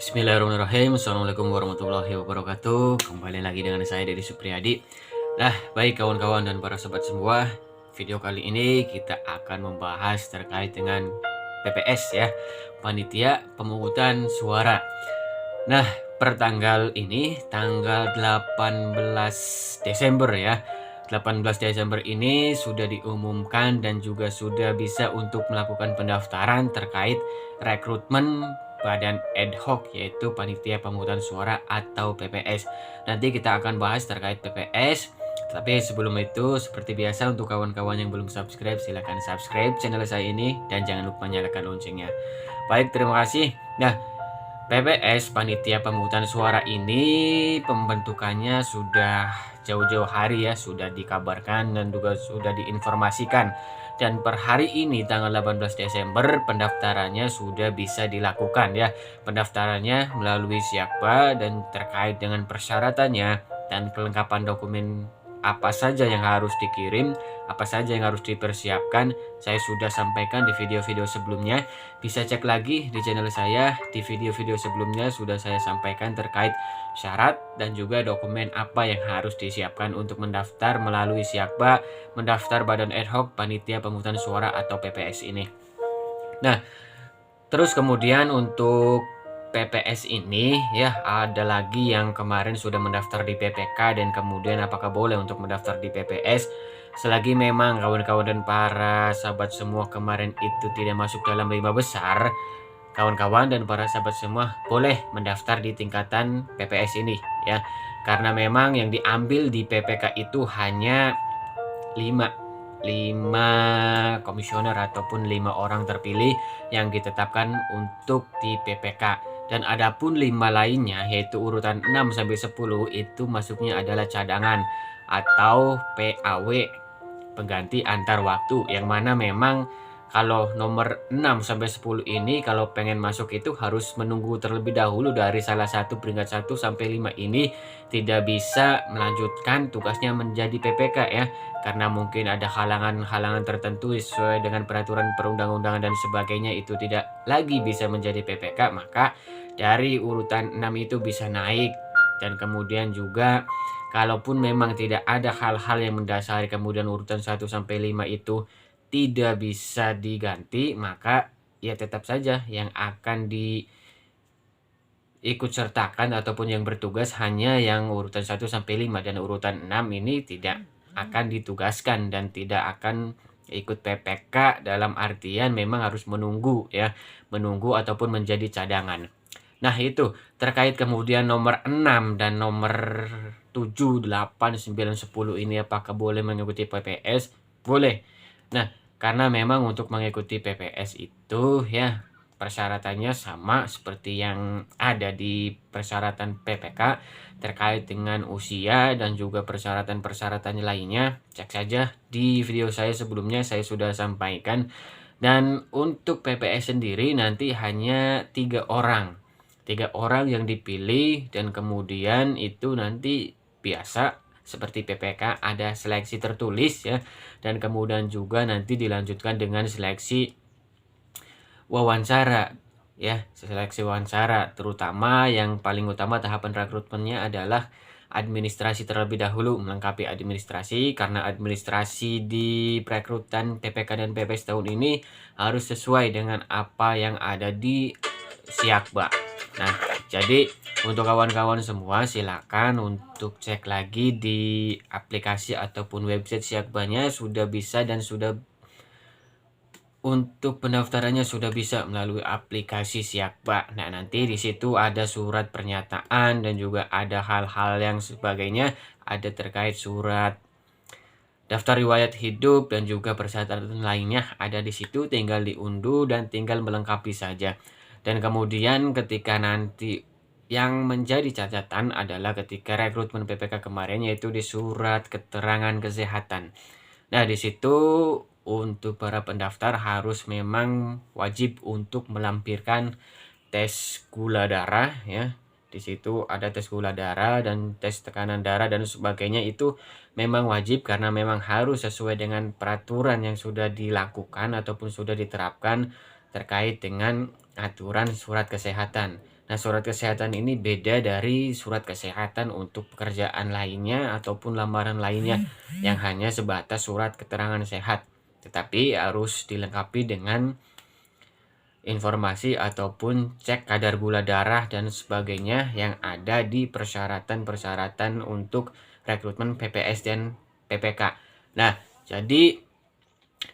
Bismillahirrahmanirrahim. Assalamualaikum warahmatullahi wabarakatuh. Kembali lagi dengan saya Deddy Supriyadi. Nah, baik kawan-kawan dan para sobat semua, video kali ini kita akan membahas terkait dengan PPS ya, Panitia Pemungutan Suara. Nah, per tanggal ini, tanggal 18 Desember ya. 18 Desember ini sudah diumumkan dan juga sudah bisa untuk melakukan pendaftaran terkait rekrutmen badan ad hoc yaitu Panitia Pemungutan Suara atau PPS. Nanti kita akan bahas terkait PPS. Tapi sebelum itu, seperti biasa untuk kawan-kawan yang belum subscribe, silahkan subscribe channel saya ini dan jangan lupa nyalakan loncengnya. Baik, terima kasih. Nah, PPS Panitia Pemungutan Suara ini pembentukannya sudah jauh-jauh hari ya, sudah dikabarkan dan juga sudah diinformasikan. Dan per hari ini tanggal 18 Desember pendaftarannya sudah bisa dilakukan ya. Pendaftarannya melalui Siakba dan terkait dengan persyaratannya dan kelengkapan dokumen apa saja yang harus dikirim, apa saja yang harus dipersiapkan, saya sudah sampaikan di video-video sebelumnya. Bisa cek lagi di channel saya, di video-video sebelumnya sudah saya sampaikan terkait syarat dan juga dokumen apa yang harus disiapkan untuk mendaftar melalui Siakba, mendaftar Badan Ad Hoc Panitia Pemungutan Suara atau PPS ini. Nah, terus kemudian untuk PPS ini ya, ada lagi yang kemarin sudah mendaftar di PPK dan kemudian apakah boleh untuk mendaftar di PPS. Selagi memang kawan-kawan dan para sahabat semua kemarin itu tidak masuk dalam 5 besar, kawan-kawan dan para sahabat semua boleh mendaftar di tingkatan PPS ini ya. Karena memang yang diambil di PPK itu hanya 5 komisioner ataupun 5 orang terpilih yang ditetapkan untuk di PPK. Dan adapun 5 lainnya yaitu urutan 6 sampai 10 itu masuknya adalah cadangan atau PAW, pengganti antar waktu, yang mana memang kalau nomor 6 sampai 10 ini kalau pengen masuk itu harus menunggu terlebih dahulu dari salah satu peringkat 1 sampai 5 ini, tidak bisa melanjutkan tugasnya menjadi PPK ya, karena mungkin ada halangan-halangan tertentu sesuai dengan peraturan perundang-undangan dan sebagainya, itu tidak lagi bisa menjadi PPK, maka dari urutan 6 itu bisa naik. Dan kemudian juga kalaupun memang tidak ada hal-hal yang mendasari kemudian urutan 1 sampai 5 itu tidak bisa diganti, maka ya tetap saja yang akan diikut sertakan ataupun yang bertugas hanya yang urutan 1 sampai 5, dan urutan 6 ini tidak akan ditugaskan dan tidak akan ikut PPK, dalam artian memang harus menunggu ya, menunggu ataupun menjadi cadangan. Nah, itu terkait kemudian nomor 6 dan nomor 7, 8, 9, 10 ini apakah boleh mengikuti PPS? Boleh. Nah, karena memang untuk mengikuti PPS itu ya persyaratannya sama seperti yang ada di persyaratan PPK terkait dengan usia dan juga persyaratan-persyaratan lainnya. Cek saja di video saya sebelumnya, saya sudah sampaikan. Dan untuk PPS sendiri nanti hanya 3 orang. 3 orang yang dipilih dan kemudian itu nanti biasa seperti PPK ada seleksi tertulis ya, dan kemudian juga nanti dilanjutkan dengan seleksi wawancara ya, seleksi wawancara, terutama yang paling utama tahapan rekrutmennya adalah administrasi terlebih dahulu, melengkapi administrasi, karena administrasi di perekrutan PPK dan PPS tahun ini harus sesuai dengan apa yang ada di Siakba. Nah, jadi untuk kawan-kawan semua silakan untuk cek lagi di aplikasi ataupun website Siakbanya, sudah bisa dan sudah untuk pendaftarannya sudah bisa melalui aplikasi Siakba. Nah, nanti di situ ada surat pernyataan dan juga ada hal-hal yang sebagainya, ada terkait surat daftar riwayat hidup dan juga persyaratan lainnya ada di situ, tinggal diunduh dan tinggal melengkapi saja. Dan kemudian ketika nanti yang menjadi catatan adalah ketika rekrutmen PPK kemarin yaitu di surat keterangan kesehatan. Nah, di situ untuk para pendaftar harus memang wajib untuk melampirkan tes gula darah ya. Di situ ada tes gula darah dan tes tekanan darah dan sebagainya, itu memang wajib karena memang harus sesuai dengan peraturan yang sudah dilakukan ataupun sudah diterapkan terkait dengan aturan surat kesehatan. Nah, surat kesehatan ini beda dari surat kesehatan untuk pekerjaan lainnya ataupun lamaran lainnya yang hanya sebatas surat keterangan sehat, tetapi harus dilengkapi dengan informasi ataupun cek kadar gula darah dan sebagainya yang ada di persyaratan-persyaratan untuk rekrutmen PPS dan PPK. Nah, jadi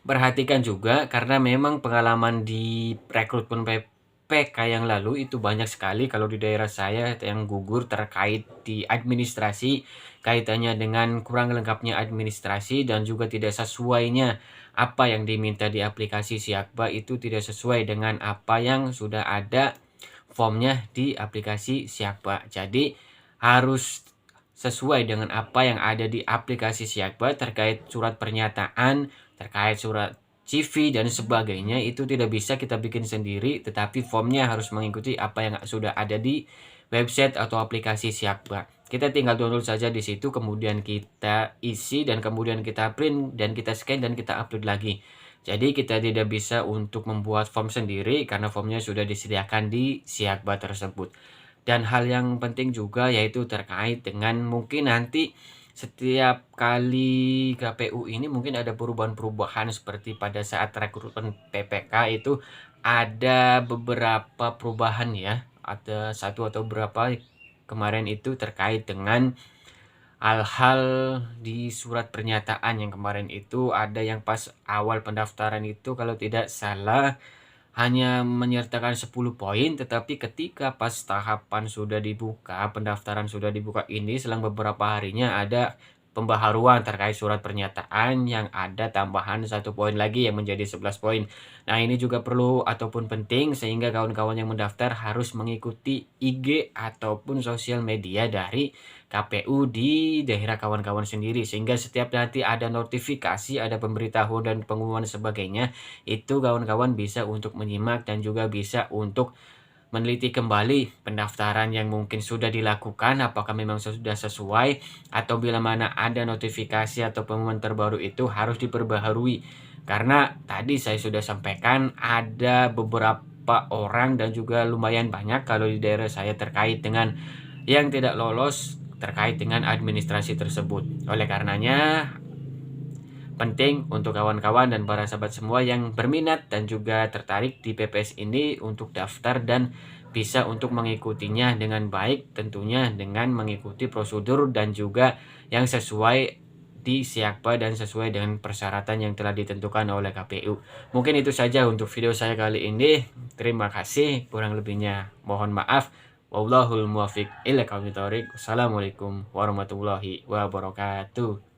perhatikan juga karena memang pengalaman di rekrutmen PPK yang lalu itu banyak sekali kalau di daerah saya yang gugur terkait di administrasi, kaitannya dengan kurang lengkapnya administrasi dan juga tidak sesuainya apa yang diminta di aplikasi Siakba itu tidak sesuai dengan apa yang sudah ada formnya di aplikasi Siakba. Jadi harus sesuai dengan apa yang ada di aplikasi Siakba terkait surat pernyataan, terkait surat CV dan sebagainya itu tidak bisa kita bikin sendiri, tetapi formnya harus mengikuti apa yang sudah ada di website atau aplikasi Siakba. Kita tinggal download saja di situ, kemudian kita isi dan kemudian kita print dan kita scan dan kita upload lagi. Jadi kita tidak bisa untuk membuat form sendiri karena formnya sudah disediakan di Siakba tersebut. Dan hal yang penting juga yaitu terkait dengan mungkin nanti setiap kali KPU ini mungkin ada perubahan-perubahan seperti pada saat rekrutmen PPK itu ada beberapa perubahan ya. Ada satu atau berapa kemarin itu terkait dengan hal-hal di surat pernyataan yang kemarin itu ada yang pas awal pendaftaran itu kalau tidak salah hanya menyertakan 10 poin, tetapi ketika pas tahapan sudah dibuka, pendaftaran sudah dibuka ini selang beberapa harinya ada pembaharuan terkait surat pernyataan yang ada tambahan 1 poin lagi yang menjadi 11 poin. Nah, ini juga perlu ataupun penting sehingga kawan-kawan yang mendaftar harus mengikuti IG ataupun sosial media dari KPU di daerah kawan-kawan sendiri sehingga setiap nanti ada notifikasi, ada pemberitahuan dan pengumuman sebagainya itu kawan-kawan bisa untuk menyimak dan juga bisa untuk meneliti kembali pendaftaran yang mungkin sudah dilakukan apakah memang sudah sesuai atau bila mana ada notifikasi atau pengumuman terbaru itu harus diperbaharui. Karena tadi saya sudah sampaikan ada beberapa orang dan juga lumayan banyak kalau di daerah saya terkait dengan yang tidak lolos terkait dengan administrasi tersebut. Oleh karenanya penting untuk kawan-kawan dan para sahabat semua yang berminat dan juga tertarik di PPS ini untuk daftar dan bisa untuk mengikutinya dengan baik tentunya dengan mengikuti prosedur dan juga yang sesuai di Siakba dan sesuai dengan persyaratan yang telah ditentukan oleh KPU. Mungkin itu saja untuk video saya kali ini. Terima kasih, kurang lebihnya mohon maaf. Wallahul muwaffiq ila aqwamit thoriq. Wassalamualaikum warahmatullahi wabarakatuh.